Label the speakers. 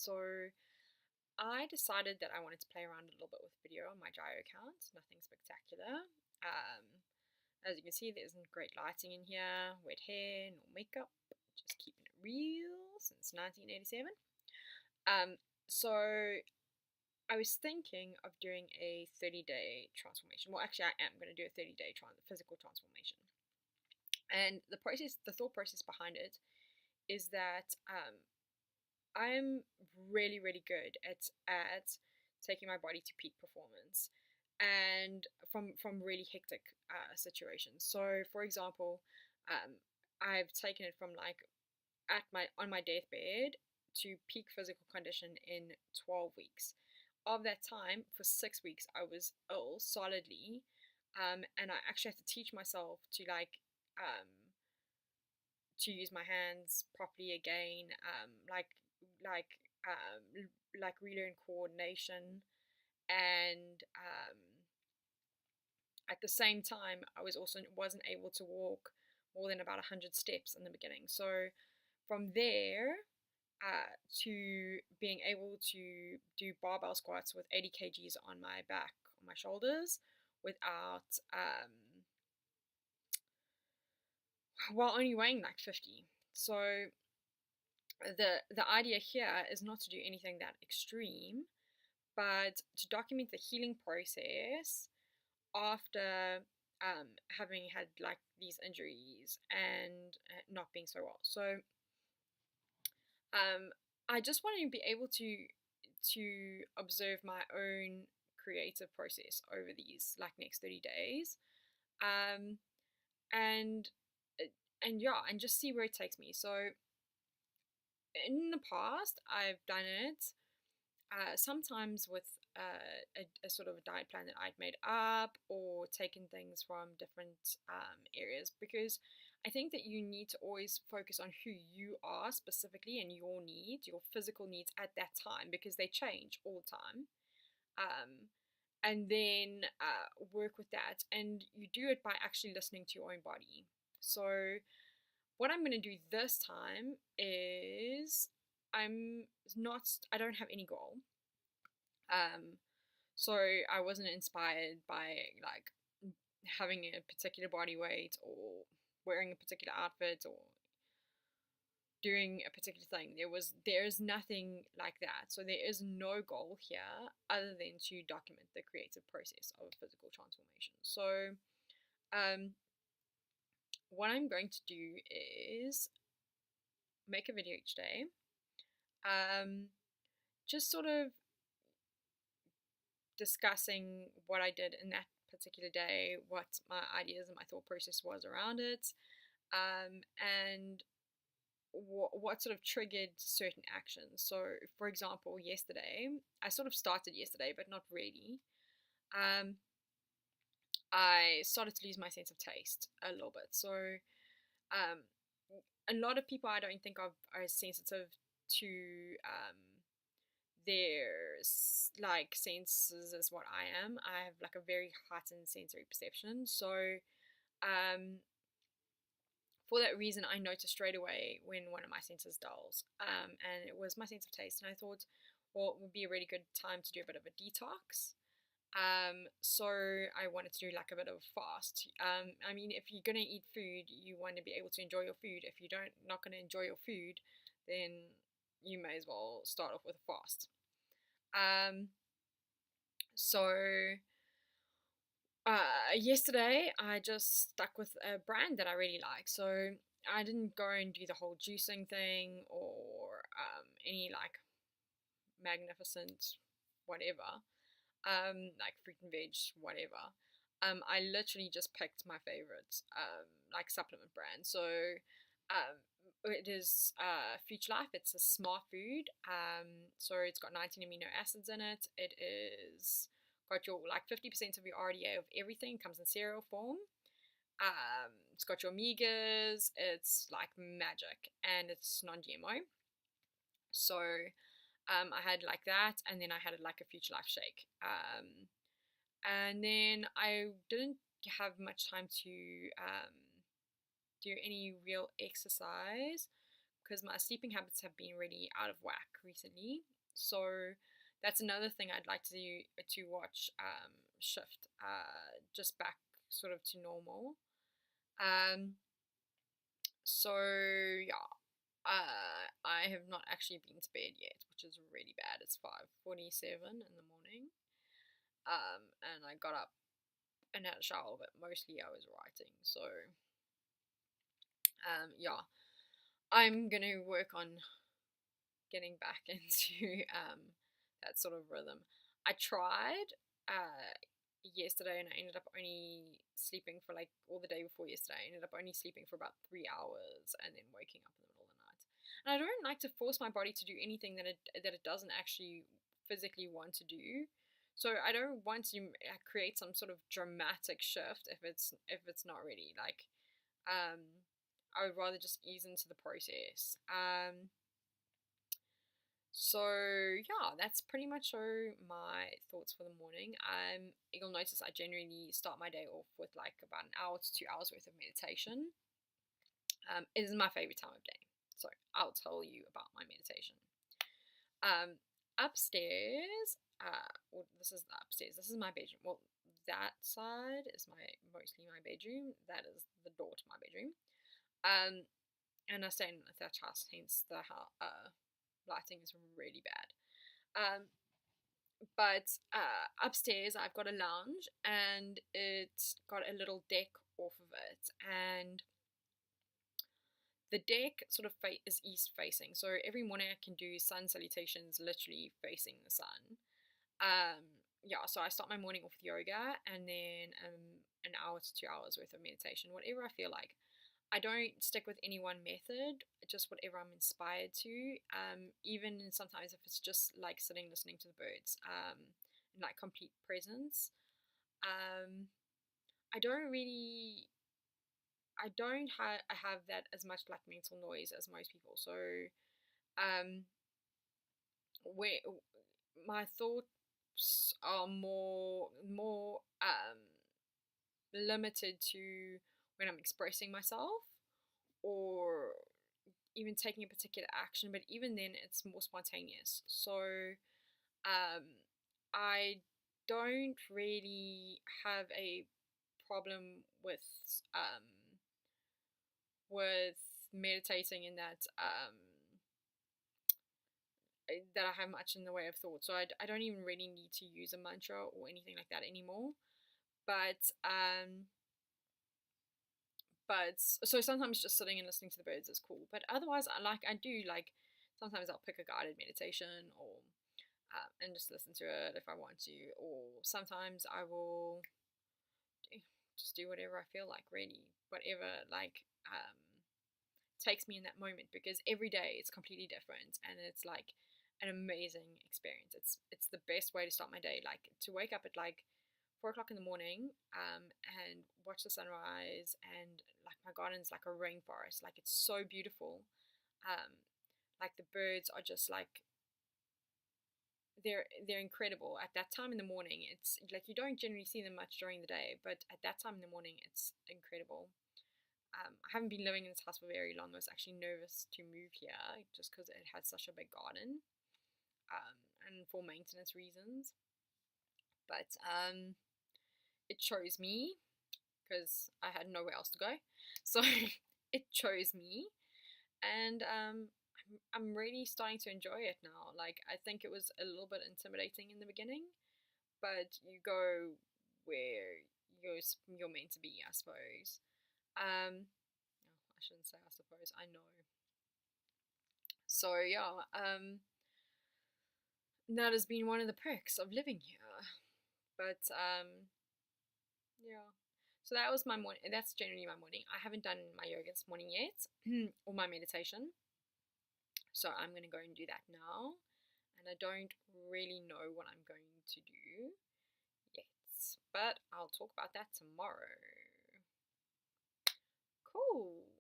Speaker 1: So I decided that I wanted to play around a little bit with video on my Jiyo account. Nothing spectacular. As you can see, there isn't great lighting in here, wet hair, no makeup, just keeping it real since 1987. So I was thinking of doing a 30-day transformation. Well, actually, I am going to do a 30-day physical transformation. And the thought process behind it is that I'm really, really good at taking my body to peak performance, and from really hectic situations. So, for example, I've taken it from like on my deathbed to peak physical condition in 12 weeks. Of that time, for 6 weeks, I was ill solidly, and I actually had to teach myself um, to use my hands properly again, like like relearn coordination, and at the same time, I wasn't able to walk more than about 100 steps in the beginning. So from there to being able to do barbell squats with 80 kgs on my back, on my shoulders, without while only weighing like 50. So the idea here is not to do anything that extreme, but to document the healing process after having had like these injuries and not being so well. So I just wanted to be able to observe my own creative process over these like next 30 days, um, and and yeah, and just see where it takes me. So in the past, I've done it sometimes with a sort of a diet plan that I'd made up, or taken things from different areas, because I think that you need to always focus on who you are specifically and your needs, your physical needs at that time, because they change all the time. Um, and then work with that, and you do it by actually listening to your own body. So what I'm going to do this time is I don't have any goal. Um, so I wasn't inspired by like having a particular body weight, or wearing a particular outfit, or doing a particular thing. There's nothing like that. So there is no goal here other than to document the creative process of physical transformation. So what I'm going to do is make a video each day. Just sort of discussing what I did in that particular day, what my ideas and my thought process was around it, and what sort of triggered certain actions. So, for example, yesterday, I sort of started yesterday, but not really. I started to lose my sense of taste a little bit. So, um, a lot of people I don't think are as sensitive to their like senses as what I am. I have like a very heightened sensory perception. So, for that reason, I noticed straight away when one of my senses dulls, and it was my sense of taste. And I thought, well, it would be a really good time to do a bit of a detox. So I wanted to do like a bit of a fast. I mean, if you're gonna eat food, you want to be able to enjoy your food. If you don't not gonna enjoy your food, then you may as well start off with a fast. So yesterday I just stuck with a brand that I really like. So I didn't go and do the whole juicing thing, or any like magnificent whatever, like fruit and veg, whatever. I literally just picked my favorite like supplement brand. So it is Future Life. It's a smart food. So it's got 19 amino acids in it. It is got your like 50% of your RDA of everything. Comes in cereal form. It's got your omegas. It's like magic, and it's non-GMO. So I had like that, and then I had like a Future Life shake. And then I didn't have much time to do any real exercise, because my sleeping habits have been really out of whack recently. So that's another thing I'd like to do, to watch shift just back sort of to normal. So yeah, I have not actually been to bed yet, which is really bad. It's 5:47 in the morning. And I got up and had a shower, but mostly I was writing. So yeah, I'm gonna work on getting back into that sort of rhythm. I tried yesterday, and I ended up only sleeping for like, all the day before yesterday, I ended up only sleeping for about 3 hours and then waking up in the middle of the night. And I don't like to force my body to do anything that it doesn't actually physically want to do. So I don't want to create some sort of dramatic shift if it's not really like, I would rather just ease into the process. So yeah, that's pretty much my thoughts for the morning. You'll notice I generally start my day off with like about an hour to 2 hours worth of meditation. It is my favorite time of day, so I'll tell you about my meditation. Upstairs, well, this is the upstairs. This is my bedroom. Well, that side is mostly my bedroom. That is the door to my bedroom. And I stay in a thatch house, hence the lighting is really bad. But upstairs I've got a lounge, and it's got a little deck off of it, and the deck sort of is east facing, so every morning I can do sun salutations literally facing the sun. Yeah, so I start my morning off with yoga, and then an hour to 2 hours worth of meditation, whatever I feel like. I don't stick with any one method, just whatever I'm inspired to. Even sometimes if it's just like sitting listening to the birds, in like complete presence. I don't really, I have that as much like mental noise as most people. So, where my thoughts are more limited to when I'm expressing myself, or even taking a particular action, but even then it's more spontaneous. So I don't really have a problem with meditating in that I have much in the way of thought. So I don't even really need to use a mantra or anything like that anymore. But so sometimes just sitting and listening to the birds is cool. But otherwise, I do like, sometimes I'll pick a guided meditation, or and just listen to it if I want to. Or sometimes I will just do whatever I feel like, really, whatever like takes me in that moment, because every day it's completely different, and it's like an amazing experience. It's the best way to start my day. Like, to wake up at like 4 o'clock in the morning, and watch the sunrise, and like my garden's like a rainforest, like it's so beautiful. Like the birds are just like, they're incredible at that time in the morning. It's like you don't generally see them much during the day, but at that time in the morning it's incredible. I haven't been living in this house for very long. I was actually nervous to move here just because it had such a big garden, and for maintenance reasons. But it chose me because I had nowhere else to go. So it chose me, and I'm really starting to enjoy it now. Like, I think it was a little bit intimidating in the beginning, but you go where you're meant to be, I suppose. I shouldn't say I suppose, I know. So yeah, that has been one of the perks of living here. But yeah. So that was my morning. That's generally my morning. I haven't done my yoga this morning yet, or my meditation. So I'm gonna go and do that now. And I don't really know what I'm going to do yet, but I'll talk about that tomorrow. Cool.